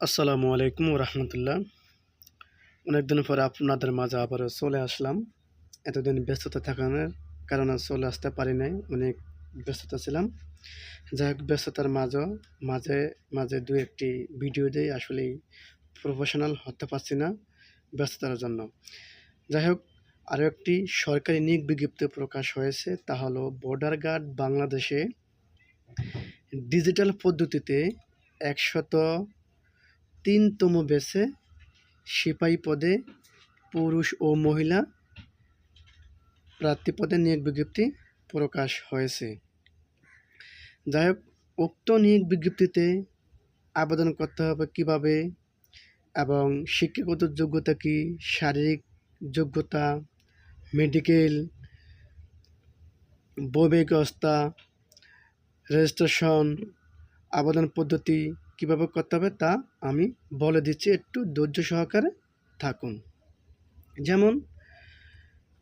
আসসালামু আলাইকুম রহমতুল্লাহ। অনেক দিন পরে আপনাদের মাঝে আবারও চলে আসলাম। এতদিন ব্যস্ততা থাকার কারণে চলে আসতে পারি নাই, অনেক ব্যস্ততা ছিলাম। যাই হোক, ব্যস্ততার মাঝে মাঝে দু একটি ভিডিও দিয়ে আসলেই প্রফেশনাল হতে পারছি না ব্যস্ততার জন্য। যাই হোক, আরও একটি সরকারি নিয়োগ বিজ্ঞপ্তি প্রকাশ হয়েছে, তা হলো বর্ডার গার্ড বাংলাদেশে ডিজিটাল পদ্ধতিতে 103তম ব্যাচে সিপাহী পদে পুরুষ ও মহিলা প্রার্থী পদে নিয়োগ বিজ্ঞপ্তি প্রকাশ হয়েছে। যাই হোক, উক্ত নিয়োগ বিজ্ঞপ্তিতে আবেদন করতে হবে কিভাবে এবং শিক্ষাগত যোগ্যতা কি, শারীরিক যোগ্যতা, মেডিকেল, বৈবাহিক অবস্থা, রেজিস্ট্রেশন, আবেদন পদ্ধতি কিভাবে করতে হবে তা আমি বলে দিচ্ছি, একটু ধৈর্য সহকারে থাকুন। যেমন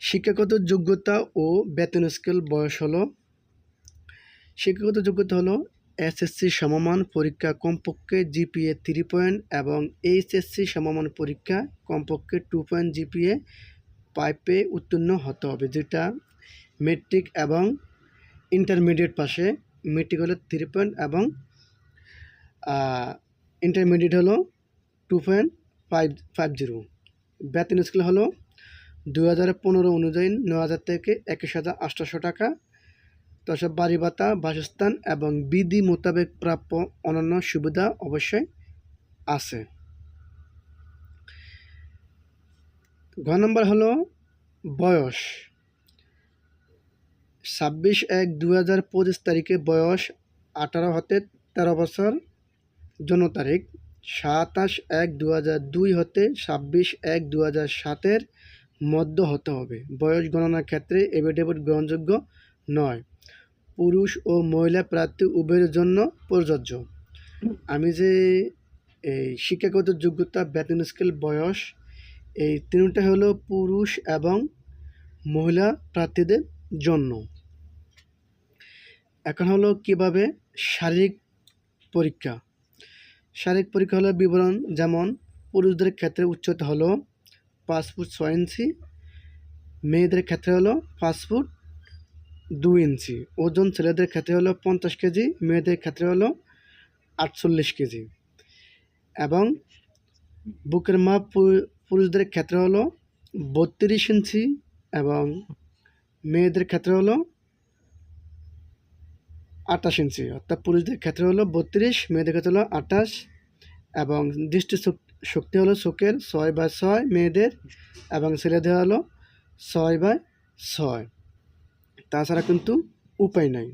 শিক্ষাগত যোগ্যতা ও বেতন স্কেল বয়স হলো, শিক্ষাগত যোগ্যতা হলো এসএসসি সমমান পরীক্ষা কমপক্ষে জিপিএ 3 পয়েন্ট এবং এইচএসসি সমমান পরীক্ষা কমপক্ষে 2 পয়েন্ট জিপিএ 5 উত্তীর্ণ হতে হবে, যেটা মেট্রিক এবং ইন্টারমিডিয়েট পাশে। মেট্রিক হলো 3 পয়েন্ট এবং ইন্টারমিডিয়েট হলো 2.50। বেতন স্কেল হলো 2015 অনুযায়ী 9,000 থেকে 21,800 টাকা। তাছাড়া বাড়ি ভাতা, বাসস্থান এবং বিধি মোতাবেক প্রাপ্য অন্যান্য সুবিধা অবশ্যই আছে। ঘ নম্বর হলো বয়স। 26/1/2025 তারিখে বয়স 18 হতে 13 বছর জন্ম তারিখ। 27/1/2002 হতে 26/1/2007 মধ্য হতে হবে। বয়স গণনার ক্ষেত্রে এফিডেভিট গ্রহণযোগ্য নয়। পুরুষ ও মহিলা প্রার্থী উভয়ের জন্য প্রযোজ্য। আমি যে এই শিক্ষাগত যোগ্যতা, বেতন স্কেল, বয়স, এই তিনটা হলো পুরুষ এবং মহিলা প্রার্থীদের জন্য। এখন হলো কিভাবে শারীরিক পরীক্ষা। শারীরিক পরীক্ষা হলো বিবরণ, যেমন পুরুষদের ক্ষেত্রে উচ্চতা হলো 5 ফুট 6 ইঞ্চি, মেয়েদের ক্ষেত্রে হলো 5 ফুট 2 ইঞ্চি। ওজন ছেলেদের ক্ষেত্রে হলো 50 কেজি, মেয়েদের ক্ষেত্রে হলো 48 কেজি। এবং বুকের মাপ পুরুষদের ক্ষেত্রে হলো 32 ইঞ্চি এবং মেয়েদের ক্ষেত্রে হলো 28 ইঞ্চি। অর্থাৎ পুরুষদের ক্ষেত্রে হলো 32, মেয়েদের ক্ষেত্রে হলো 28। এবং দৃষ্টি শক্তি হলো চোখের 6/6 মেয়েদের এবং ছেলেদের হলো 6/6। তাছাড়া কিন্তু উপায় নাই,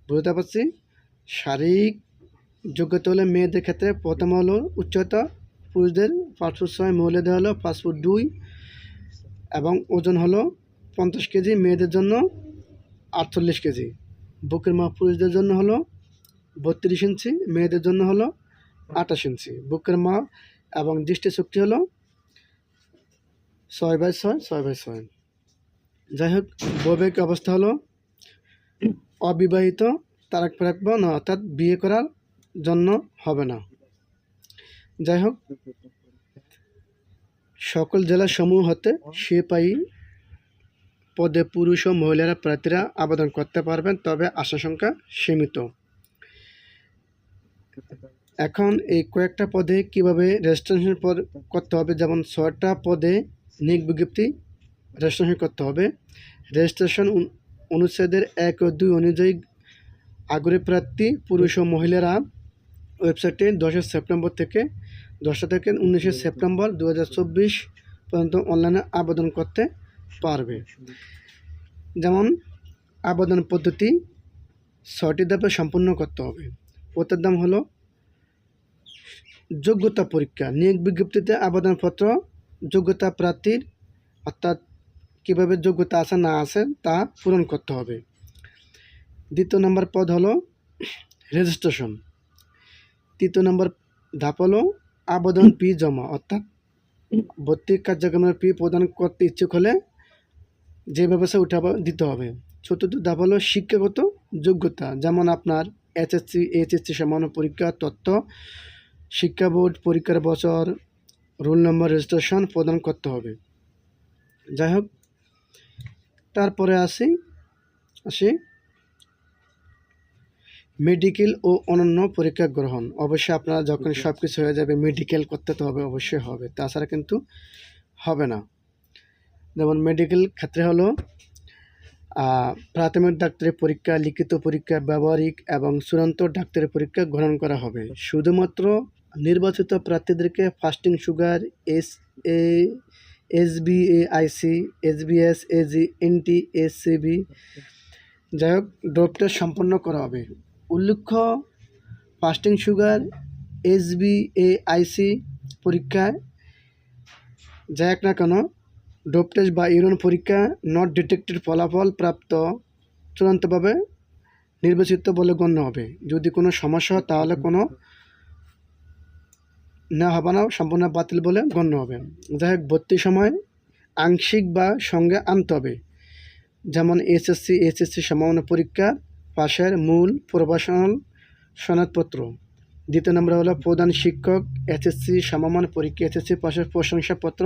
বুঝতে পারছি। শারীরিক যোগ্যতা হলে মেয়েদের ক্ষেত্রে প্রথম হলো উচ্চতা, পুরুষদের 5 ফুট 6, মহিলাদের হলো 5 ফুট 2 এবং ওজন হলো 50 কেজি, মেয়েদের জন্য 48 কেজি। বুকের মাপ পুরুষদের জন্য হলো 32 ইঞ্চি, মেয়েদের জন্য হলো 28 ইঞ্চি। বুকের মাপ এবং দৃষ্টিশক্তি হলো 6/6। যাই হোক, বৈবাহিক অবস্থা হলো অবিবাহিত, তারাক প্রাপ্য না, অর্থাৎ বিয়ে করার জন্য হবে না। যাই হোক, সকল জেলা সমূহ হতে সিপাহী পদে পুরুষ ও মহিলারা প্রার্থীরা আবেদন করতে পারবেন, তবে আশা সংখ্যা সীমিত। এখন এই কয়েকটা পদে কিভাবে রেজিস্ট্রেশন করতে হবে, যেমন 6টা পদে নিয়োগ বিজ্ঞপ্তি রেজিস্ট্রেশন করতে হবে। রেজিস্ট্রেশন অনুচ্ছেদের 1 ও 2 অনুযায়ী আগ্রহী প্রার্থী পুরুষ ও মহিলারা ওয়েবসাইটে 10 সেপ্টেম্বর থেকে 19 সেপ্টেম্বর 2024 পর্যন্ত অনলাইনে আবেদন করতে পারবে। যেমন আবেদন পদ্ধতি 6টি ধাপে সম্পূর্ণ করতে হবে। প্রথম ধাপ হলো যোগ্যতা পরীক্ষা। নিয়োগ বিজ্ঞপ্তিতে আবেদনপত্র যোগ্যতা প্রার্থীর, অর্থাৎ কীভাবে যোগ্যতা আছে না আছে তা পূরণ করতে হবে। দ্বিতীয় নম্বর পদ হলো রেজিস্ট্রেশন। তৃতীয় নম্বর ধাপ হলো আবেদন ফি জমা, অর্থাৎ ভর্তি কার্যক্রমের ফি প্রদান করতে ইচ্ছুক হলে যে ব্যবস্থা দিতে হবে। চতুর্থ ধাপ হলো শিক্ষাগত যোগ্যতা, যেমন আপনার এসএসসি, এইচএসসি সমান পরীক্ষা তথ্য শিক্ষা বোর্ড, পরীক্ষার বছর, রোল নম্বর, রেজিস্ট্রেশন প্রদান করতে হবে। যাই হোক, তারপরে আসি মেডিকেল ও অন্যান্য পরীক্ষা গ্রহণ। অবশ্যই আপনারা যখন সব কিছু হয়ে যাবে মেডিকেল করতে তো হবে, অবশ্যই হবে, তাছাড়া কিন্তু হবে না। যেমন মেডিকেল ক্ষেত্রে হলো প্রাথমিক ডাক্তারি পরীক্ষা, লিখিত পরীক্ষা, ব্যবহারিক এবং চূড়ান্ত ডাক্তারি পরীক্ষা গ্রহণ করা হবে। শুধুমাত্র নির্বাচিত প্রার্থীদেরকে fasting sugar, SBAIC, SBS, AG, NT, SCB, যাই হোক ডোপ টেস্ট সম্পন্ন করা হবে। উল্লেখ্য, ফাস্টিং সুগার, SBAIC পরীক্ষায় যাই হোক না কেন, ডোপ টেস্ট বা ইউরিন পরীক্ষা নট ডিটেক্টেড ফলাফল প্রাপ্ত চূড়ান্তভাবে নির্বাচিত বলে গণ্য হবে। যদি কোনো সমস্যা হয় তাহলে কোনো নেওয়া হবে না, সম্পূর্ণ বাতিল বলে গণ্য হবে। যাই হোক, ভর্তির সময় আংশিক বা সঙ্গে আনতে হবে। যেমন SSC সমমানের পরীক্ষা পাশের মূল প্রভাষণাল সনদপত্র। দ্বিতীয় নম্বর হলো প্রধান শিক্ষক SSC সমমান পরীক্ষা SSC পাশের প্রশংসাপত্র,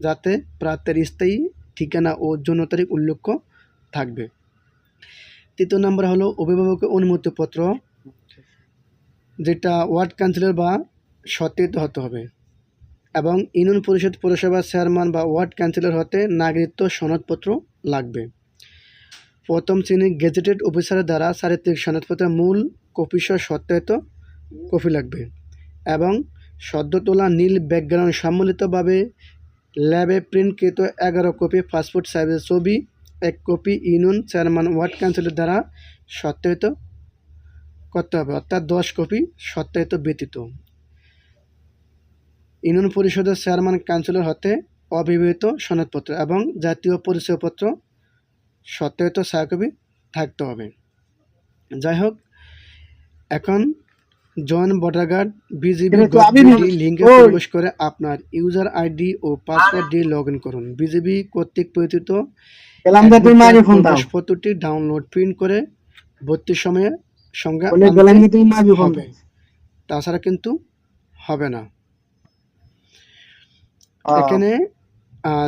যাতে প্রার্থীর স্থায়ী ঠিকানা ও জন্ম তারিখ উল্লেখ থাকবে। তৃতীয় নম্বর হলো অভিভাবকের অনুমতিপত্র, যেটা ওয়ার্ড কাউন্সিলর বা সত্যায়িত হতে হবে, এবং ইউনিয়ন পরিষদ, পৌরসভার চেয়ারম্যান বা ওয়ার্ড কাউন্সিলর হতে নাগরিকত্ব সনদপত্র লাগবে। প্রথম শ্রেণীর গেজেটেড অফিসারের দ্বারা চারিত্রিক সনদপত্রের মূল কপিসহ সত্যায়িত কপি লাগবে, এবং সদ্য তোলা নীল ব্যাকগ্রাউন্ড সম্মিলিতভাবে ল্যাবে প্রিন্টকৃত 11 কপি পাসপোর্ট সাইজের ছবি, 1 কপি ইউনিয়ন চেয়ারম্যান ওয়ার্ড কাউন্সিলের দ্বারা সত্যায়িত করতে হবে, অর্থাৎ 10 কপি সত্যায়িত ব্যতীত। ইউনিয়ন পরিষদের চেয়ারম্যান কাউন্সিলর হতে অবিবাহিত সনদপত্র এবং জাতীয় পরিচয়পত্র সত্যায়িত 6 কপি থাকতে হবে। যাই হোক, এখন জয়েন ভোটার কার্ড BGB লিঙ্কে প্রবেশ করে আপনার ইউজার আইডি ও পাসওয়ার্ড দিয়ে লগ ইন করুন। বিজিবি কর্তৃক প্রয়োজিত প্রবেশপত্রটি ডাউনলোড প্রিন্ট করে ভর্তির সময়ে সঙ্গে আনতে হবে, তাছাড়া কিন্তু হবে না। এখানে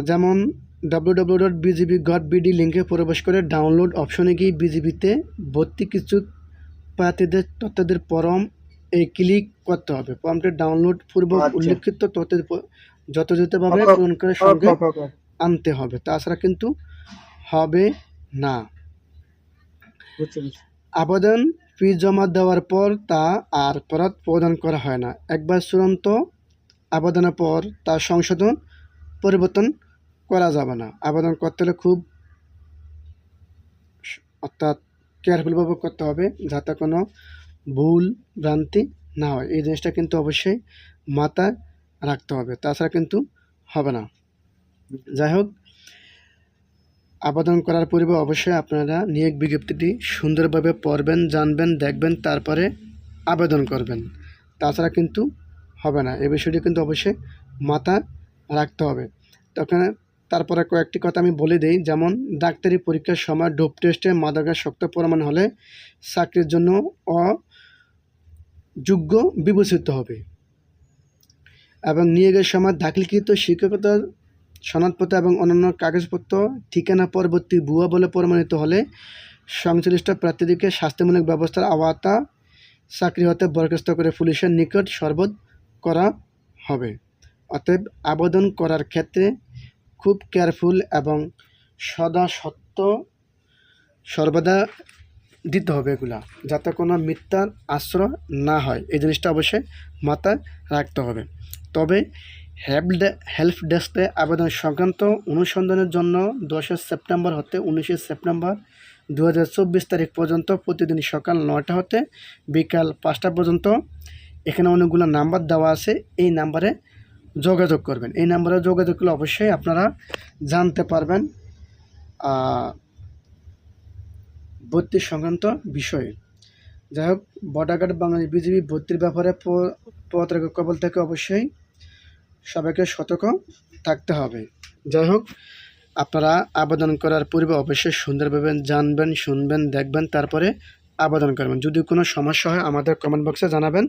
যেমন www.bgb.bd লিঙ্কে প্রবেশ করে ডাউনলোড অপশনে গিয়ে বিজিবিতে ভর্তি কিছু প্রার্থীদের তথ্যদের ফর্ম ক্লিক করতে হবে। ফর্মটি ডাউনলোড পূর্বক উল্লেখিত তথ্যের যথাযথভাবে পূরণ করে সঙ্গে আনতে হবে, তাছাড়া কিন্তু হবে না। আবেদন ফি জমা দেওয়ার পর তা আর ফেরত প্রদান করা হয় না। একবার চূড়ান্ত আবেদনের পর তা সংশোধন পরিবর্তন করা যাবে না। আবেদন করতে হলে খুব অর্থাৎ কেয়ারফুলভাবে করতে হবে, যাতে কোনো ভুল ভ্রান্তি না হয়। এই জিনিসটা কিন্তু অবশ্যই মাথায় রাখতে হবে, তাছাড়া কিন্তু হবে না। যাই হোক, আবেদন করার পূর্বে অবশ্যই আপনারা নিয়োগ বিজ্ঞপ্তিটি সুন্দরভাবে পড়বেন, জানবেন, দেখবেন, তারপরে আবেদন করবেন, তাছাড়া কিন্তু হবে না। এই বিষয়টি কিন্তু অবশ্যই মাথা রাখতে হবে। তখন তারপরে কয়েকটি কথা আমি বলে দিই, যেমন ডাক্তারি পরীক্ষার সময় ডোপ টেস্টে মাদকের শক্ত প্রমাণ হলে চাকরির জন্য অযোগ্য বিবেচিত হবে, এবং নিয়োগের সময় দাখিলকৃত শিক্ষকতার সনদপত্র এবং অন্যান্য কাগজপত্র ঠিকানা পরবর্তী ভুয়া বলে প্রমাণিত হলে সংশ্লিষ্ট প্রার্থীদেরকে শাস্তিমূলক ব্যবস্থার আওতা চাকরি হতে বরখাস্ত করে পুলিশের নিকট সরবরাহ করা হবে। অতএব আবেদন করার ক্ষেত্রে খুব কেয়ারফুল এবং সর্বদা দিতে হবে এগুলা, যাতে কোনো মিথ্যার আশ্রয় না হয়। এই জিনিসটা অবশ্যই মাথায় রাখতে হবে। তবে হেল্প ডেস্কে আবেদন সংক্রান্ত অনুসন্ধানের জন্য 10 সেপ্টেম্বর হতে 19 সেপ্টেম্বর 2024 তারিখ পর্যন্ত প্রতিদিন সকাল 9টা হতে বিকাল 5টা পর্যন্ত এখানে অনেকগুলো নাম্বার দেওয়া আছে, এই নাম্বারে যোগাযোগ করবেন। এই নাম্বারে যোগাযোগ করলে অবশ্যই আপনারা জানতে পারবেন ভর্তি সংক্রান্ত বিষয়ে। যাই হোক, ভোটার কার্ড বাংলাদেশ বিজিবি ভর্তির ব্যাপারে পত্রিকা কবল থেকে অবশ্যই সবাইকে সতর্ক থাকতে হবে। যাই হোক, আপনারা আবেদন করার পূর্বে অবশ্যই সুন্দরভাবে জানবেন, শুনবেন, দেখবেন, তারপরে আবেদন করবেন। যদি কোনো সমস্যা হয় আমাদের কমেন্ট বক্সে জানাবেন,